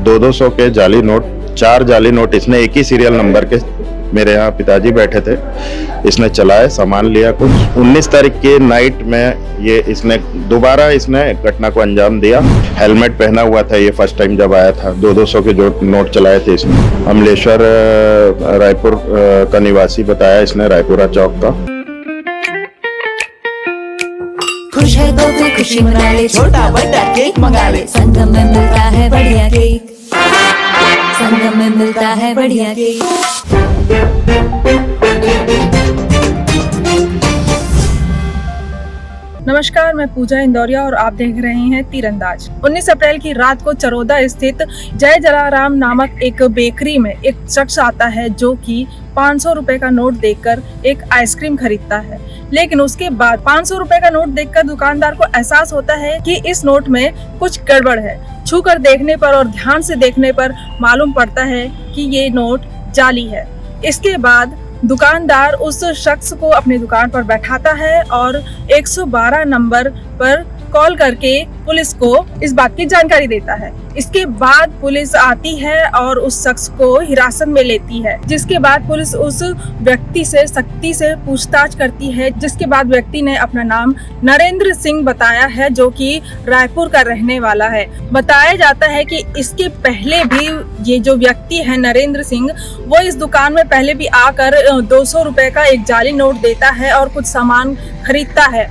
200 के जाली नोट, 4 जाली नोट इसने एक ही सीरियल नंबर के, मेरे यहाँ पिताजी बैठे थे, इसने चलाए, सामान लिया कुछ। 19 तारीख के नाइट में ये इसने दोबारा घटना को अंजाम दिया। हेलमेट पहना हुआ था ये फर्स्ट टाइम जब आया था। 200 के जो नोट चलाए थे इसने। अमलेश्वर रायपुर का निवासी बताया इसने, रायपुरा चौक का। खुश है तो फिर खुशी मना ले, छोटा बड़ा केक मंगा ले, संगम में मिलता है बढ़िया केक, संगम में मिलता है बढ़िया केक। नमस्कार, मैं पूजा इंदौरिया और आप देख रहे हैं तीरंदाज। 19 अप्रैल की रात को चरोदा स्थित जय जलाराम नामक एक बेकरी में एक शख्स आता है जो कि 500 रुपए का नोट देखकर एक आइसक्रीम खरीदता है। लेकिन उसके बाद 500 रुपए का नोट देखकर दुकानदार को एहसास होता है कि इस नोट में कुछ गड़बड़ है। छू कर देखने पर और ध्यान से देखने पर मालूम पड़ता है कि ये नोट जाली है। इसके बाद दुकानदार उस शख्स को अपनी दुकान पर बैठाता है और 112 नंबर पर कॉल करके पुलिस को इस बात की जानकारी देता है। इसके बाद पुलिस आती है और उस शख्स को हिरासत में लेती है, जिसके बाद पुलिस उस व्यक्ति से सख्ती से पूछताछ करती है, जिसके बाद व्यक्ति ने अपना नाम नरेंद्र सिंह बताया है, जो कि रायपुर का रहने वाला है। बताया जाता है कि इसके पहले भी ये जो व्यक्ति है नरेंद्र सिंह, वो इस दुकान में पहले भी आकर 200 रुपए का एक जाली नोट देता है और कुछ सामान खरीदता है।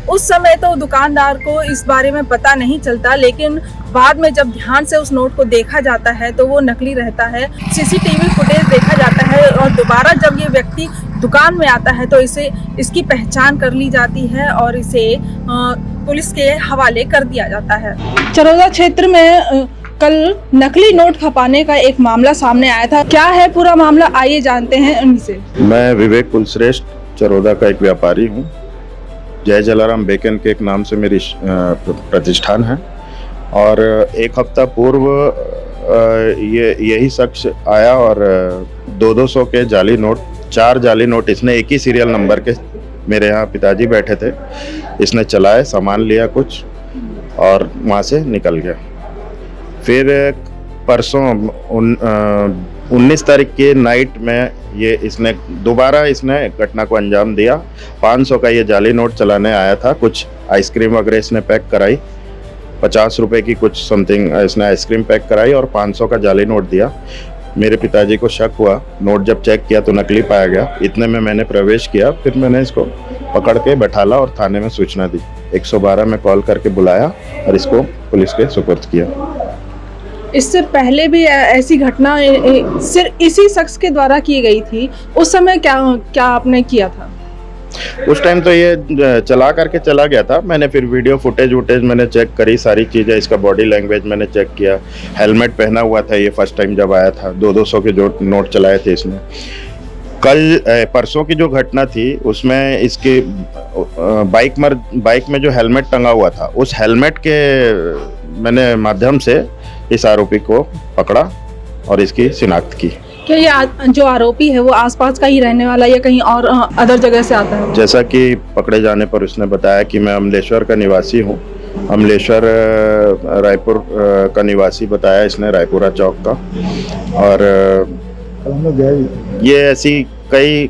उस समय तो दुकानदार को इस बारे में पता नहीं चलता, लेकिन बाद में जब ध्यान से उस नोट को देखा जाता है तो वो नकली रहता है। सीसीटीवी फुटेज देखा जाता है और दोबारा जब ये व्यक्ति दुकान में आता है तो इसकी पहचान कर ली जाती है और इसे पुलिस के हवाले कर दिया जाता है। चरोदा क्षेत्र में कल नकली नोट खपाने का एक मामला सामने आया था। क्या है पूरा मामला, आइए जानते हैं उनसे। मैं विवेक कुलश्रेष्ठ, चरोदा का एक व्यापारी हूँ। जय जलाराम बेकन के एक नाम से मेरी प्रतिष्ठान है और एक हफ्ता पूर्व यही शख्स आया और 200 के जाली नोट, 4 जाली नोट इसने एक ही सीरियल नंबर के, मेरे यहाँ पिताजी बैठे थे, इसने चलाए, सामान लिया कुछ और वहाँ से निकल गया। फिर परसों 19 तारीख के नाइट में ये इसने दोबारा घटना को अंजाम दिया। 500 का ये जाली नोट चलाने आया था। कुछ आइसक्रीम वगैरह इसने पैक कराई, 50 रुपए की कुछ समथिंग इसने आइसक्रीम पैक कराई और 500 का जाली नोट दिया। मेरे पिताजी को शक हुआ, नोट जब चेक किया तो नकली पाया गया। इतने में मैंने प्रवेश किया, फिर मैंने इसको पकड़ के बैठाला और थाने में सूचना दी। 112 में कॉल करके बुलाया और इसको पुलिस के सुपुर्द किया। इससे पहले भी ऐसी घटना सिर्फ इसी शख्स के द्वारा की गई थी। उस समय क्या आपने किया था? उस टाइम तो ये चला करके चला गया था। मैंने फिर वीडियो फुटेज मैंने चेक करी, सारी चीज़ें, इसका बॉडी लैंग्वेज मैंने चेक किया। हेलमेट पहना हुआ था ये फर्स्ट टाइम जब आया था। 200 के जो नोट चलाए थे इसने। कल परसों की जो घटना थी उसमें इसके बाइक में जो हेलमेट टंगा हुआ था, उस हेलमेट के मैंने माध्यम से इस आरोपी को पकड़ा और इसकी शिनाख्त की। क्या ये जो आरोपी है वो आसपास का ही रहने वाला या कहीं और अदर जगह से आता है? जैसा कि पकड़े जाने पर उसने बताया कि मैं अमलेश्वर का निवासी हूँ। अमलेश्वर रायपुर का निवासी बताया इसने, रायपुरा चौक का। और ये ऐसी कई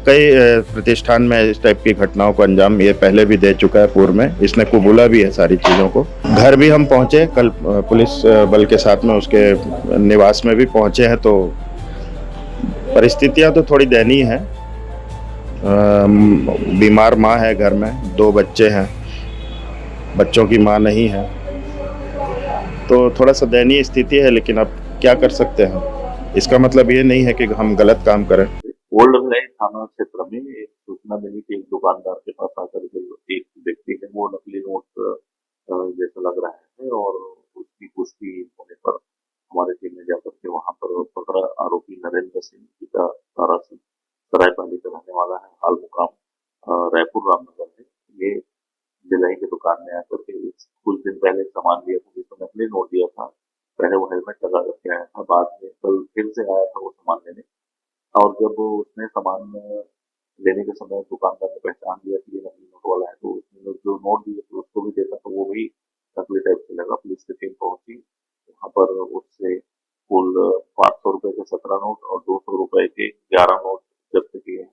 प्रतिष्ठान में इस टाइप की घटनाओं को अंजाम ये पहले भी दे चुका है पूर्व में। इसने कबूला भी है सारी चीज़ों को। घर भी हम पहुँचे कल, पुलिस बल के साथ में उसके निवास में भी पहुँचे हैं। तो परिस्थितियाँ तो थोड़ी दयनीय है। बीमार माँ है घर में, 2 बच्चे हैं, बच्चों की माँ नहीं है, तो थोड़ा सा दयनीय स्थिति है। लेकिन अब क्या कर सकते हैं, इसका मतलब ये नहीं है कि हम गलत काम करें। ओल्ड लाइन थाना क्षेत्र में एक सूचना मिली कि एक दुकानदार के पास आकर एक व्यक्ति है, वो नकली नोट जैसा लग रहा है, और उसकी पुष्टि होने पर हमारे टीम ने जाकर के वहां पर पकड़ा। आरोपी नरेंद्र सिंह, पिता तारा सिंह, सरायपाली का रहने वाला है, हाल मुकाम रायपुर रामनगर है। ये भिलाई की दुकान में आकर के कुछ दिन पहले सामान लिया था, जिसको नकली नोट दिया था। पहले वो हेलमेट लगा करके आया था, बाद में कल फिर से आया था वो सामान लेने, और जब उसने सामान लेने के समय दुकानदार ने पहचान लिया कि ये नकली नोट वाला है, तो उसने जो नोट दिए थे उसको भी देखा तो वो भी नकली टाइप से लगा। पुलिस की टीम पहुंची, वहां पर उससे रुपए के 11 नोट जब्त किए हैं।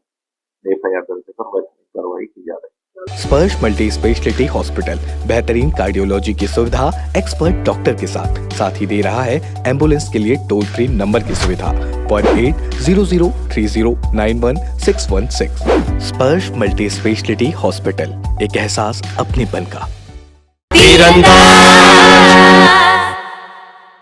FIR दर्ज कर वैधानिक कार्रवाई की जा रही है। स्पर्श मल्टी स्पेशलिटी हॉस्पिटल बेहतरीन कार्डियोलॉजी की सुविधा एक्सपर्ट डॉक्टर के साथ ही दे रहा है एम्बुलेंस के लिए टोल फ्री नंबर की सुविधा 08003091616। स्पर्श मल्टी स्पेशलिटी हॉस्पिटल, एक एहसास अपनेपन का। तीरंदाज।